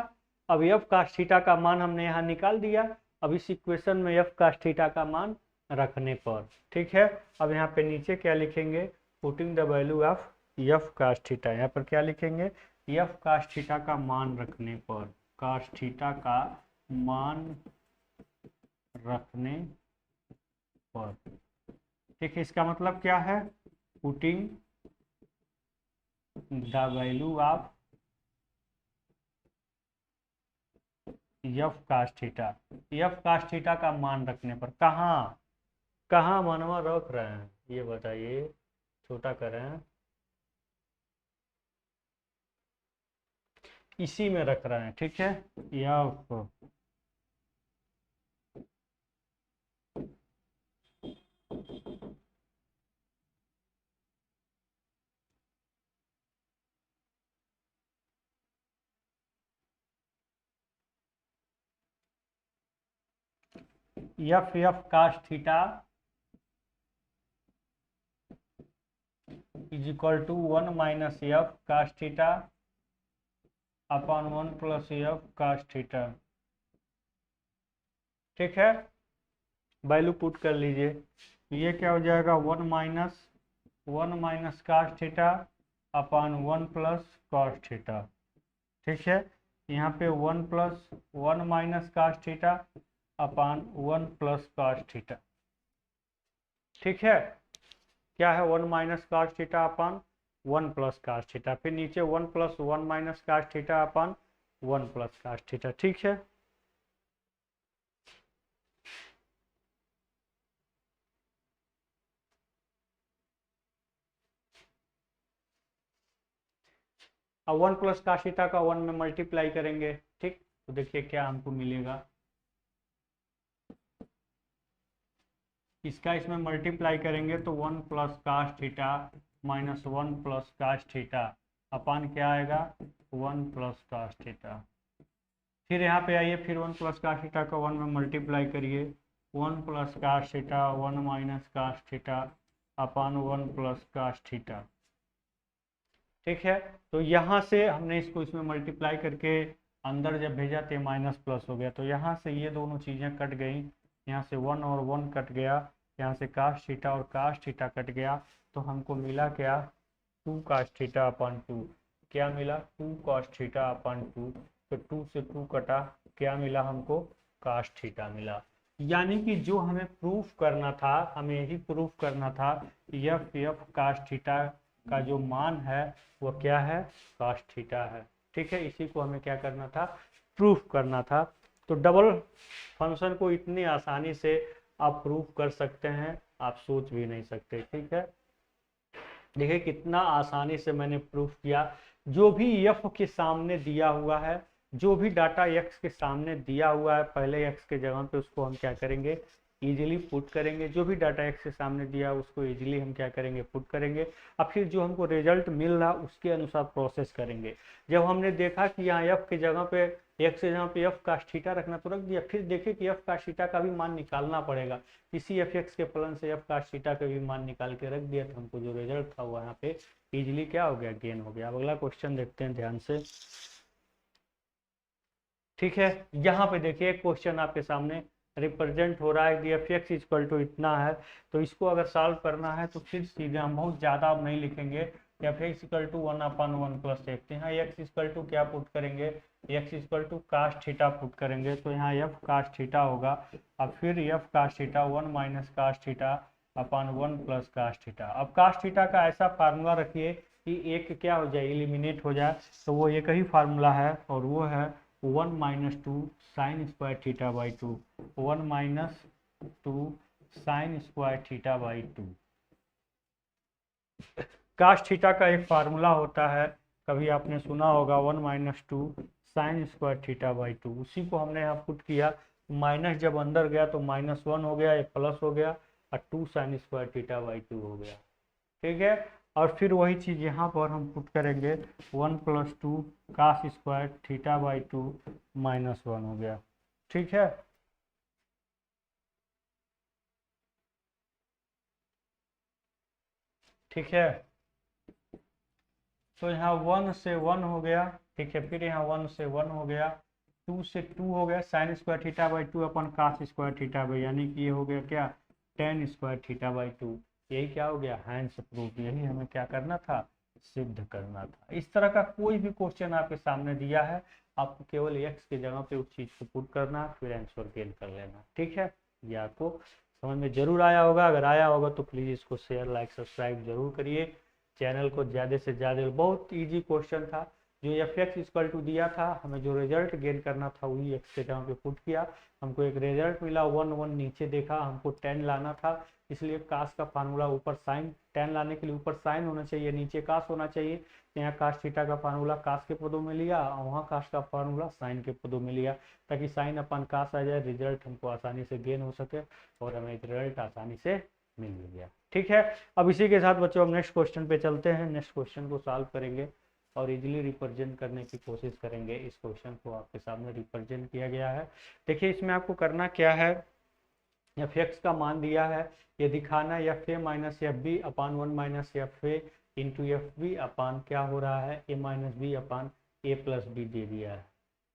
अब एफ कास थीटा का मान हमने यहाँ निकाल दिया। अब इस इक्वेशन में एफ कास थीटा का मान रखने पर, ठीक है। अब यहाँ पे नीचे क्या लिखेंगे, putting the value of f cos theta, यहाँ पर क्या लिखेंगे, एफ कास थीटा का मान रखने पर, कास थीटा का मान रखने पर, ठीक है। इसका मतलब क्या है, putting the value of f cos theta, f cos theta का मान रखने पर, कहाँ कहाँ मानवा रख रहे हैं ये बताइए, छोटा करें, इसी में रख रहे हैं, ठीक है। F f cos theta is equal to 1 minus f cos theta upon 1 plus f cos theta, ठीक है। वैल्यू पुट कर लीजिए, ये क्या हो जाएगा, 1 minus cos theta upon 1 plus cos theta, ठीक है। यहाँ पे 1 minus cos theta upon 1 plus cos theta, ठीक है। क्या है, 1 minus cos theta upon 1 plus cos theta, फिर नीचे 1 plus 1 minus cos theta upon 1 plus cos theta, ठीक है। अब 1 प्लस कास थीटा का 1 में मल्टीप्लाई करेंगे, ठीक। तो देखिए क्या हमको मिलेगा, इसका इसमें मल्टीप्लाई करेंगे तो 1 plus cos theta minus 1 plus cos theta upon क्या आएगा, 1 प्लस कास थीटा। फिर यहाँ पे आइए, फिर 1 प्लस कास थीटा का 1 में मल्टीप्लाई करिए, 1 plus cos theta 1 minus cos theta upon 1 plus cos theta, ठीक है। तो यहाँ से हमने इसको इसमें मल्टीप्लाई करके अंदर जब भेजा तो माइनस प्लस हो गया, तो यहाँ से ये दोनों चीज़ें कट गई, यहाँ से 1 और 1 कट गया, यहाँ से कास थीटा और कास थीटा कट गया, तो हमको मिला क्या, 2 कास थीटा अपन 2, क्या मिला, 2 कॉस थीटा अपन 2, तो 2 से 2 कटा, क्या मिला हमको, कास थीटा मिला। यानी कि जो हमें प्रूफ करना था, हमें यही प्रूफ करना था, एफ कास थीटा का जो मान है वो क्या है, कास थीटा है, ठीक है। इसी को हमें क्या करना था, प्रूफ करना था। तो डबल फंक्शन को इतनी आसानी से आप प्रूफ कर सकते हैं, आप सोच भी नहीं सकते, ठीक है। देखिए कितना आसानी से मैंने प्रूफ किया, जो भी एफ के सामने दिया हुआ है, जो भी डाटा एक्स के सामने दिया हुआ है, पहले एक्स के जगह पे उसको हम क्या करेंगे, इजीली पुट करेंगे। जो भी डाटा एक्स के सामने दिया उसको इजीली हम क्या करेंगे, पुट करेंगे। अब फिर जो हमको रिजल्ट मिल रहा उसके अनुसार प्रोसेस करेंगे। जब हमने देखा कि यहाँ एफ की जगह पे एक्स के जगह पे एफ कास थीटा रखना, तो रख दिया। फिर देखे कि एफ कास थीटा का भी मान निकालना पड़ेगा, इसी एफ एक्स के फलन से एफ कास थीटा का भी मान निकाल के रख दिया, तो हमको जो रिजल्ट था वो यहाँ पे इजिली क्या हो गया, गेन हो गया। अब अगला क्वेश्चन देखते हैं ध्यान से, ठीक है। यहाँ पे देखिए एक क्वेश्चन आपके सामने रिप्रेजेंट हो रहा है कि एफ एक्स इक्वल टू इतना है, तो इसको अगर सॉल्व करना है तो फिर सीधे हम बहुत ज़्यादा अब नहीं लिखेंगे, F x equal to 1/1 + x। यहाँ एक्स इक्वल टू क्या पुट करेंगे, x equal to cos theta put करेंगे, तो यहाँ एफ कास थीटा होगा। अब फिर F cos theta 1 - cos theta upon 1 + cos theta. अब कास थीटा का ऐसा फार्मूला रखिए कि एक क्या हो जाए, एलिमिनेट हो जाए, तो वो एक ही फार्मूला है और वो है 1 - 2 sine square theta by 2। 1 - 2 sine square theta by 2। Cos theta का एक फार्मूला होता है, कभी आपने सुना होगा, 1 - 2 साइन स्क्वायर थीटा बाई 2। उसी को हमने यहाँ पुट किया, माइनस जब अंदर गया तो -1 हो गया, एक प्लस हो गया और 2 साइन स्क्वायर थीटा बाई 2 हो गया। ठीक है, और फिर वही चीज़ यहाँ पर हम पुट करेंगे, 1 + 2 कास स्क्वायर थीटा बाई 2 -1 हो गया। ठीक है, ठीक है, तो यहाँ 1 से 1 हो गया। ठीक है, फिर यहाँ 1 से 1 हो गया, 2 से 2 हो गया, sine square theta by 2 upon cos square theta by, यानी कि ये हो गया क्या, टेन स्क्वायर थीटा बाई 2। यही क्या हो गया, हैंड्स प्रूफ। यही हमें क्या करना था, सिद्ध करना था। इस तरह का कोई भी क्वेश्चन आपके सामने दिया है, आपको केवल एक्स की जगह पे उस चीज़ को पुट करना, फिर आंसर गेन कर लेना। ठीक है, ये आपको समझ में जरूर आया होगा। अगर आया होगा तो प्लीज़ इसको शेयर, लाइक, सब्सक्राइब जरूर करिए चैनल को ज़्यादा से ज़्यादा। बहुत इजी क्वेश्चन था, जो एफ एक्स इक्वल टू दिया था, हमें जो रिजल्ट गेन करना था वही एक्स के जगह पे पुट किया, हमको एक रिजल्ट मिला 1 नीचे देखा, हमको 10 लाना था, इसलिए कास का फार्मूला ऊपर साइन, 10 लाने के लिए ऊपर साइन होना चाहिए, नीचे कास होना चाहिए। यहाँ कास थीटा का फार्मूला कास के पदों में लिया और वहाँ कास का फार्मूला साइन के पदों में लिया, ताकि साइन अपन कास आ जाए, रिजल्ट हमको आसानी से गेन हो सके और हमें रिजल्ट आसानी से मिल गया। ठीक है, अब इसी के साथ बच्चों हम नेक्स्ट क्वेश्चन पे चलते हैं। नेक्स्ट क्वेश्चन को सॉल्व करेंगे और इजीली रिप्रेजेंट करने की कोशिश करेंगे। इस क्वेश्चन को आपके सामने रिप्रेजेंट किया गया है। देखिए, इसमें आपको करना क्या है, एफ एक्स का मान दिया है, ये दिखाना है F A - F B upon 1 - F A into F B upon क्या हो रहा है, ए - बी अपान ए + बी दे दिया है।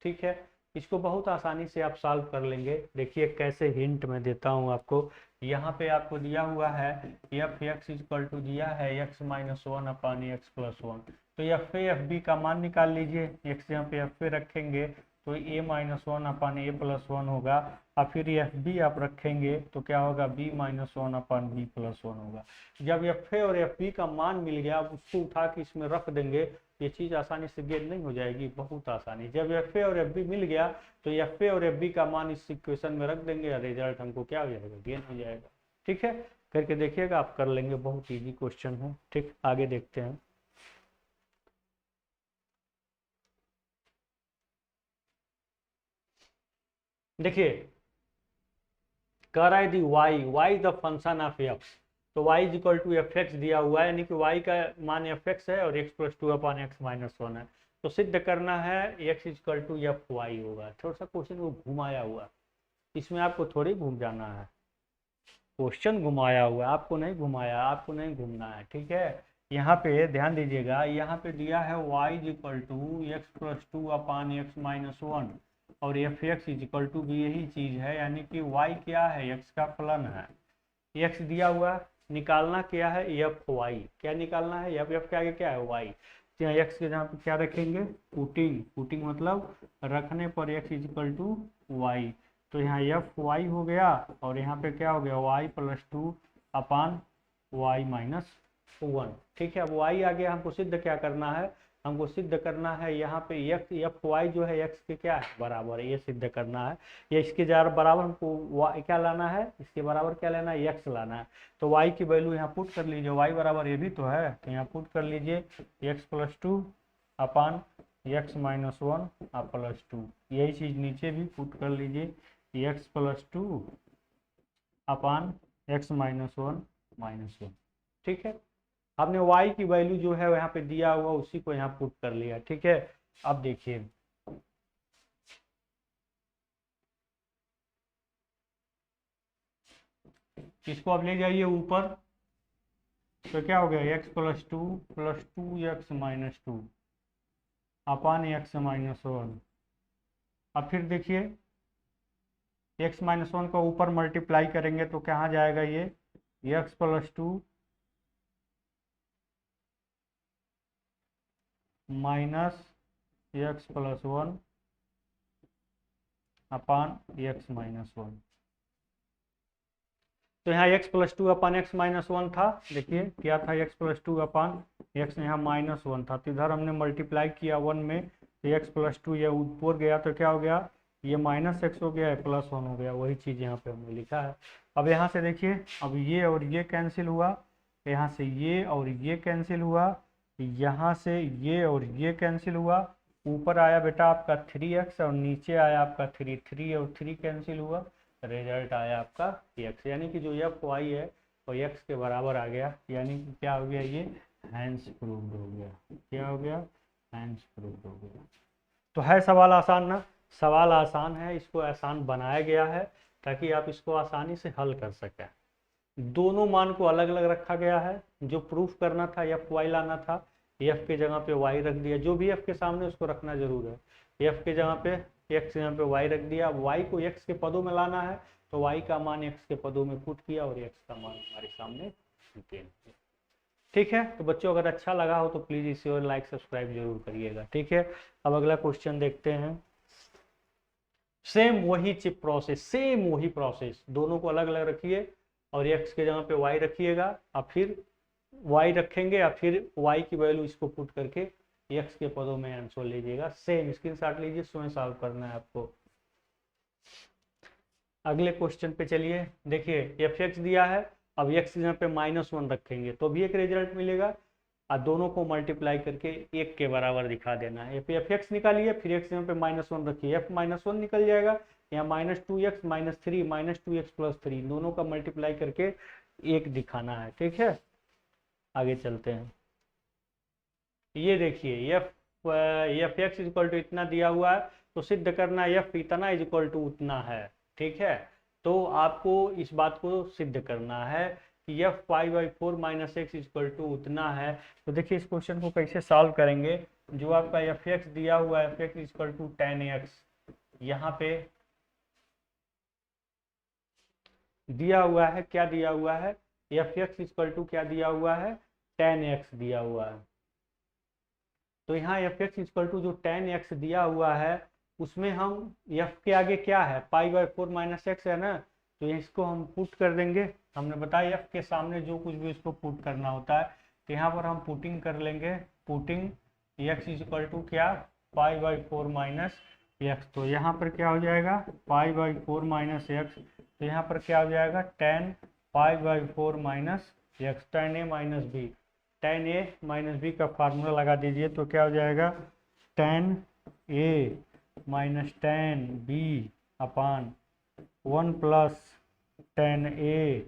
ठीक है, इसको बहुत आसानी से आप सॉल्व कर लेंगे। देखिए कैसे, हिंट में देता हूँ आपको। यहाँ पे आपको दिया हुआ है एफ एक्स इक्वल टू दिया है x - 1 अपान x + 1। तो एफ ए एफ बी का मान निकाल लीजिए। x यहाँ पे एफ ए रखेंगे तो a - 1 अपान a + 1 होगा, और फिर एफ बी आप रखेंगे तो क्या होगा, b - 1 अपान b + 1 होगा। जब एफ ए और एफ बी का मान मिल गया, आप उसको उठा के इसमें रख देंगे, ये चीज़ आसानी से गेन नहीं हो जाएगी, बहुत आसानी। जब एफ ए और एफ बी मिल गया तो एफ ए और एफ बी का मान इस इक्वेशन में रख देंगे और रिजल्ट हमको क्या हो जाएगा, गेन हो जाएगा। ठीक है, करके देखिएगा, आप कर लेंगे, बहुत इजी क्वेश्चन है। ठीक, आगे देखते हैं। देखिए, कह रहा है the y the function of x, तो y equal to F x दिया हुआ है, यानी कि y का मान एफ एक्स है और x + 2 अपान x - 1 है। तो सिद्ध करना है x equal to f y होगा। थोड़ा सा क्वेश्चन को घुमाया हुआ, इसमें आपको थोड़ी घूम जाना है, क्वेश्चन घुमाया हुआ है, आपको नहीं घुमाया, आपको नहीं घूमना है। ठीक है, यहाँ पे ध्यान दीजिएगा, यहाँ पे दिया है y equal to x + 2 upon x - 1 और एफ एक्स इक्वल टू भी यही चीज़ है, यानी कि y क्या है, x का फलन है। x दिया हुआ, निकालना क्या है, एफ वाई। क्या निकालना है, एफ के आगे क्या है, y। तो यहाँ x के जहाँ पे क्या रखेंगे, पुटिंग, पुटिंग मतलब रखने पर x इक्वल टू वाई। तो यहाँ एफ वाई हो गया और यहाँ पे क्या हो गया, y + 2 अपान y - 1। ठीक है, अब y आ गया, हमको सिद्ध क्या करना है, हमको सिद्ध करना है यहाँ पे एफ वाई जो है x के क्या है, बराबर है, ये सिद्ध करना है। या इसके बराबर हमको y क्या लाना है, इसके बराबर क्या लेना है, x लाना है। तो y की वैल्यू यहाँ पुट कर लीजिए, y बराबर ये भी तो है, तो यहाँ पुट कर लीजिए x + 2 अपान x - 1 + 2। यही चीज़ नीचे भी पुट कर लीजिए, x + 2 अपान x - 1 -1। ठीक है, आपने y की वैल्यू जो है यहाँ पे दिया हुआ उसी को यहाँ पुट कर लिया। ठीक है, अब देखिए, इसको अब ले जाइए ऊपर, तो क्या हो गया, x + 2 + 2x - 2 अपान x - 1। अब फिर देखिए, x - 1 को ऊपर मल्टीप्लाई करेंगे तो कहाँ जाएगा, ये x + 2 minus x plus one upon x minus one. तो यहाँ x plus two upon x minus one था, देखिए क्या था, x plus two upon x, यहाँ माइनस वन था, तो इधर हमने मल्टीप्लाई किया वन में, तो x प्लस टू ये ऊपर गया तो क्या हो गया, ये माइनस एक्स हो गया, प्लस वन हो गया, वही चीज़ यहाँ पे हमने लिखा है। अब यहाँ से देखिए, अब ये और ये कैंसिल हुआ, यहाँ से ये और ये कैंसिल हुआ, यहाँ से ये और ये कैंसिल हुआ, ऊपर आया बेटा आपका 3x और नीचे आया आपका 3, 3 और 3 कैंसिल हुआ, रिजल्ट आया आपका x, यानी कि जो एफ वाई है वो x के बराबर आ गया, यानी कि क्या हो गया, ये हैंस प्रूव्ड हो गया। क्या हो गया, हैंस प्रूव्ड हो गया। तो है सवाल आसान ना, सवाल आसान है, इसको आसान बनाया गया है ताकि आप इसको आसानी से हल कर सकें। दोनों मान को अलग अलग रखा गया है, जो प्रूफ करना था एफ वाई लाना था, एफ के जगह पे वाई रख दिया, जो भी एफ के सामने उसको रखना जरूर है, एफ के जगह पे एक्स के जगह पे वाई रख दिया, वाई को एक्स के पदों में लाना है तो वाई का मान एक्स के पदों में पुट किया और एक्स का मान हमारे सामने रिटेन किया। ठीक है, तो बच्चों अगर अच्छा लगा हो तो प्लीज इसे और लाइक सब्सक्राइब जरूर करिएगा। ठीक है, अब अगला क्वेश्चन देखते हैं। सेम वही चिप प्रोसेस, सेम वही प्रोसेस, दोनों को अलग अलग रखिए और x के जगह पे y रखिएगा, और फिर y रखेंगे और फिर y की वैल्यू इसको पुट करके x के पदों में आंसर लीजिएगा। सेम स्क्रीनशॉट लीजिए, स्वयं सॉल्व करना है आपको। अगले क्वेश्चन पे चलिए, देखिए fx दिया है, अब x की जगह पे -1 रखेंगे तो भी एक रिजल्ट मिलेगा, और दोनों को मल्टीप्लाई करके एक के बराबर दिखा देना है। एफ एक्स निकालिए, फिर x यहाँ पे -1 रखिए, एफ -1 निकल जाएगा, यहाँ -2x -3 -2x प्लस 3, दोनों का मल्टीप्लाई करके एक दिखाना है। ठीक है, आगे चलते हैं। ये देखिए एफ एक्स इक्वल टू इतना दिया हुआ है, तो सिद्ध करना एफ इतना इक्वल टू उतना है। ठीक है, तो आपको इस बात को सिद्ध करना है कि f pi by 4 minus x equal to उतना है। तो देखिए इस क्वेश्चन को कैसे सॉल्व करेंगे, जो आपका एफ एक्स दिया हुआ है, f x equal to 10x, यहाँ पे दिया हुआ है, क्या दिया हुआ है, एफ एक्स इक्वल टू क्या दिया हुआ है, 10x दिया हुआ है। तो यहाँ एफ एक्स इक्वल टू जो 10x दिया हुआ है, उसमें हम f के आगे क्या है, पाई बाई 4 माइनस एक्स है ना, तो इसको हम पुट कर देंगे। हमने बताया f के सामने जो कुछ भी इसको पुट करना होता है, तो यहाँ पर हम पुटिंग कर लेंगे, पुटिंग x इक्वल टू क्या, पाई बाई 4 माइनस एक्स, तो यहाँ पर क्या हो जाएगा, पाई बाई 4 माइनस एक्स, तो यहाँ पर क्या हो जाएगा, 10 pi by 4 minus X, 10a minus B, 10a minus B का फार्मूला लगा दीजिए, तो क्या हो जाएगा, 10a माइनस 10b अपान 1 प्लस 10a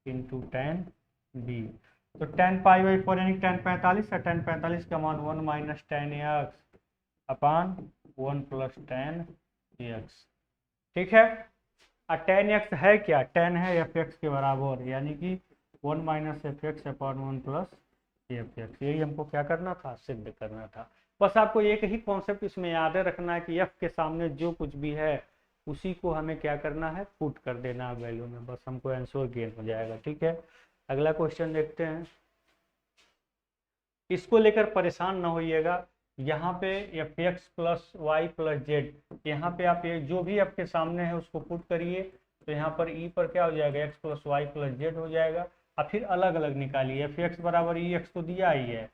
इंटू 10b। तो 10 पाई बाई 4 यानी 10 45 है, 10 45 का मान 1 माइनस 10x अपान 1 प्लस 10x। ठीक है, और 10x है क्या, 10 है एफ एक्स के बराबर, यानी कि 1 minus F x upon 1 plus F x, यही हमको क्या करना था, सिद्ध करना था। बस आपको एक ही कॉन्सेप्ट इसमें याद रखना है कि एफ के सामने जो कुछ भी है उसी को हमें क्या करना है, पुट कर देना है वैल्यू में, बस हमको आंसर गेन हो जाएगा। ठीक है, अगला क्वेश्चन देखते हैं। इसको लेकर परेशान ना होइएगा, यहाँ पे f x plus y plus z, यहाँ पे आप ये जो भी आपके सामने है उसको पुट करिए, तो यहाँ पर ई पर क्या हो जाएगा, x plus y plus z हो जाएगा, और फिर अलग अलग निकालिए, एफ एक्स बराबर ई एक्स तो दिया ही है,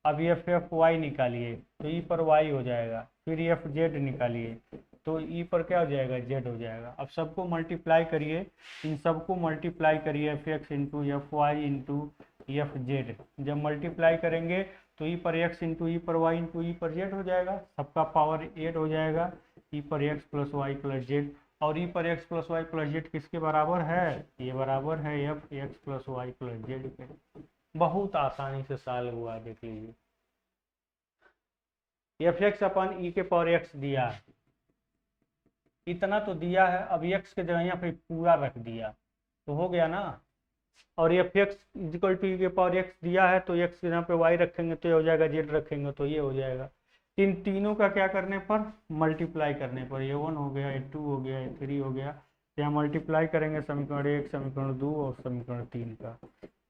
अब एफ वाई निकालिए तो ई पर वाई हो जाएगा, फिर एफ जेड निकालिए तो ई पर क्या हो जाएगा, जेड हो जाएगा। अब सबको मल्टीप्लाई करिए, इन सबको मल्टीप्लाई करिए, f x into f y into f z, जब मल्टीप्लाई करेंगे तो ई पर एक्स इंटू ई पर वाई इंटू ई पर जेड हो जाएगा, सबका पावर 8 हो जाएगा, ई पर x plus y plus z, और ई पर x plus y plus z किसके बराबर है, ये बराबर है f x plus y plus z के। बहुत आसानी से सॉल्व हुआ, देख लीजिए, एफ एक्स अपन ई के पावर एक्स दिया है, इतना तो दिया है, अब एक्स के जगह यहाँ पे पूरा रख दिया तो हो गया ना, और एफ एक्स इक्वल टू ई के पावर एक्स दिया है, तो एक्स के जगह पे वाई रखेंगे तो ये हो जाएगा, जेड रखेंगे तो ये हो जाएगा। इन तीनों का क्या करने पर, मल्टीप्लाई करने पर, ये 1 हो गया, ये 2 हो गया, ये 3 हो गया, यहाँ मल्टीप्लाई करेंगे समीकरण 1 समीकरण 2 और समीकरण 3 का,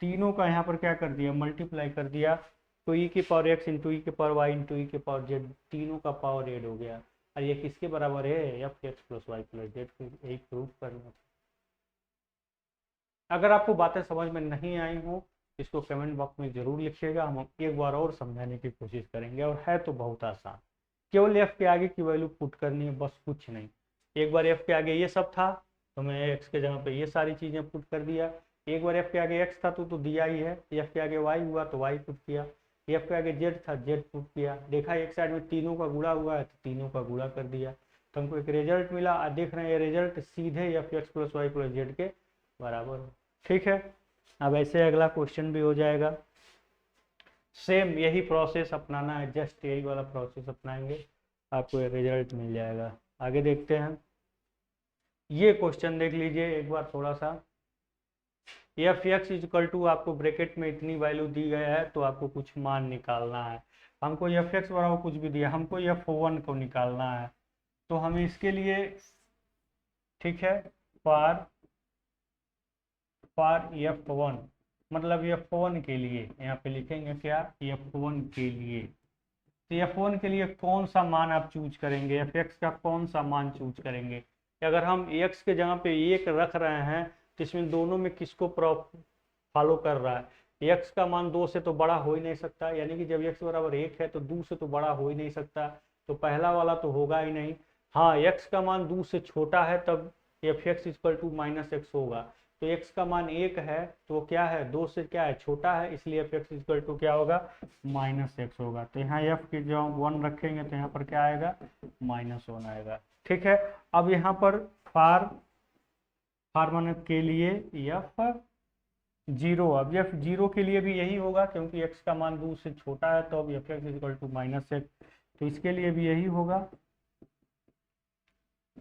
तीनों का यहाँ पर क्या कर दिया, मल्टीप्लाई कर दिया, तो ई की पावर एक्स इंटू ई की पावर वाई इंटू ई की पावर जेड, तीनों का पावर एड हो गया। और ये किसके बराबर है? F x plus y plus z. यही प्रूफ करना। अगर आपको बातें समझ में नहीं आई हो, इसको कमेंट बॉक्स में जरूर लिखिएगा, हम एक बार और समझाने की कोशिश करेंगे। और है तो बहुत आसान, केवल एफ के आगे की वैल्यू पुट करनी है, बस कुछ नहीं। एक बार एफ के आगे ये सब था तो मैं एक्स के जगह पे ये सारी चीजें पुट कर दिया। एक बार एफ के आगे एक्स था तो दिया ही है। एफ के आगे वाई हुआ तो वाई पुट किया। एफ के आगे जेड था, जेड पुट किया। देखा एक साइड में तीनों का गुणा हुआ है तो तीनों का गुणा कर दिया, तो हमको एक रिजल्ट मिला। देख रहे हैं ये रिजल्ट सीधे f x plus y plus z के बराबर है। ठीक है, अब ऐसे अगला क्वेश्चन भी हो जाएगा। सेम यही प्रोसेस अपनाना है, जस्ट यही वाला प्रोसेस अपनाएंगे, आपको रिजल्ट मिल जाएगा। आगे देखते हैं, ये क्वेश्चन देख लीजिए एक बार थोड़ा सा। एफ एक्स इजकल टू, आपको ब्रैकेट में इतनी वैल्यू दी गया है तो आपको कुछ मान निकालना है। हमको एफ एक्स बराबर कुछ भी दिया, हमको एफ वन को निकालना है। तो हमें इसके लिए, ठीक है, फॉर एफ वन, मतलब एफ वन के लिए यहाँ पे लिखेंगे क्या? एफ वन के लिए। तो एफ वन के लिए कौन सा मान आप चूज करेंगे? एफ एक्स का कौन सा मान चूज करेंगे? अगर हम एक्स के जगह पे एक रख रहे हैं तो इसमें दोनों में किसको फॉलो कर रहा है? एक्स का मान 2 से तो बड़ा हो ही नहीं सकता, यानी कि जब एक्स बराबर 1 है तो 2 से तो बड़ा हो ही नहीं सकता, तो पहला वाला तो होगा ही नहीं। हाँ, एक्स का मान 2 से छोटा है तब f x equal to minus x होगा। तो एक्स का मान 1 है तो क्या है? 2 से क्या है? छोटा है, इसलिए एफ एक्स इक्वल टू क्या होगा? माइनस एक्स होगा। तो यहाँ एफ की जो 1 रखेंगे तो यहाँ पर क्या आएगा? -1 आएगा। ठीक है, अब यहाँ पर फार माने के लिए एफ जीरो, अब एफ जीरो के लिए भी यही होगा क्योंकि एक्स का मान 2 से छोटा है तो अब f x equal to minus x, तो इसके लिए भी यही होगा।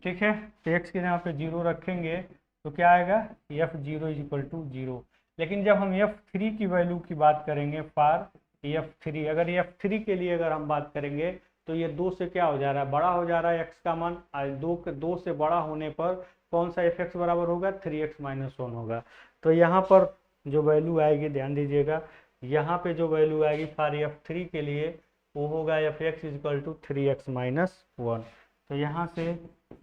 ठीक है, तो एक्स के यहाँ पे 0 रखेंगे तो क्या आएगा? F zero is equal to 0। लेकिन जब हम एफ थ्री की वैल्यू की बात करेंगे, फॉर एफ थ्री, अगर एफ थ्री के लिए अगर हम बात करेंगे तो ये 2 से क्या हो जा रहा है? बड़ा हो जा रहा है एक्स का मान। 2 से बड़ा होने पर कौन सा एफ एक्स बराबर होगा? 3x माइनस 1 होगा। तो यहाँ पर जो वैल्यू आएगी, ध्यान दीजिएगा, यहाँ पे जो वैल्यू आएगी फॉर एफ थ्री के लिए वो होगा f x equal to 3x minus 1। तो यहाँ से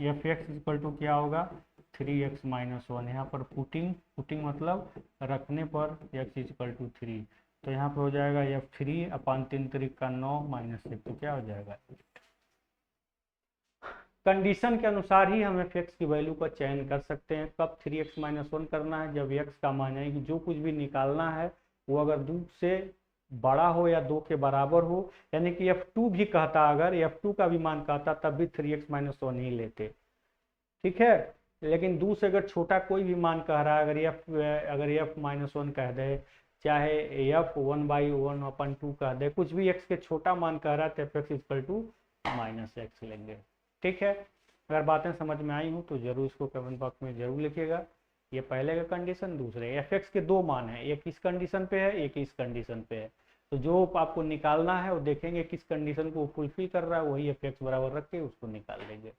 एफ एक्स इक्वल टू क्या होगा? 3x minus 1। यहाँ पर पुटिंग मतलब रखने पर x इक्वल टू 3, तो यहाँ पे हो जाएगा एफ थ्री अपान 3 3 का 9 माइनस 1, तो क्या हो जाएगा? कंडीशन के अनुसार ही हम एफ एक्स की वैल्यू का चयन कर सकते हैं। कब 3x माइनस 1 करना है? जब x का मान है कि जो कुछ भी निकालना है वो अगर 2 से बड़ा हो या 2 के बराबर हो, यानी कि f2 भी कहता, अगर f2 का भी मान कहता तब भी 3x माइनस 1 ही लेते। ठीक है, लेकिन 2 से अगर छोटा कोई भी मान कह रहा है, अगर f माइनस 1 कह दे, चाहे f 1/1/2 कह दे, कुछ भी x के छोटा मान कह रहा है तो f x equal to minus x लेंगे। ठीक है, अगर बातें समझ में आई हो तो जरूर इसको कमेंट बॉक्स में जरूर लिखिएगा। ये पहले का कंडीशन, दूसरे एफ एक्स के 2 मान है, एक इस कंडीशन पे है, एक इस कंडीशन पे है। तो जो आपको निकालना है वो देखेंगे किस कंडीशन को फुलफिल कर रहा है, वही एफ एक्स बराबर रख के उसको निकाल लेंगे।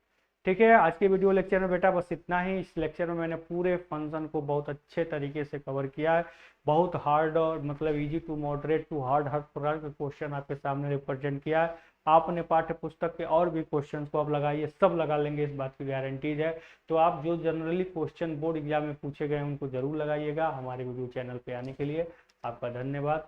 ठीक है, आज के वीडियो लेक्चर में बेटा बस इतना ही। इस लेक्चर में मैंने पूरे फंक्शन को बहुत अच्छे तरीके से कवर किया है। बहुत हार्ड और मतलब easy to moderate to hard हर प्रकार के क्वेश्चन आपके सामने रिप्रेजेंट किया है। आपने पाठ्य पुस्तक के और भी क्वेश्चंस को आप लगाइए, सब लगा लेंगे, इस बात की गारंटीज है। तो आप जो जनरली क्वेश्चन बोर्ड एग्जाम में पूछे गए उनको जरूर लगाइएगा। हमारे वीडियो चैनल पे आने के लिए आपका धन्यवाद।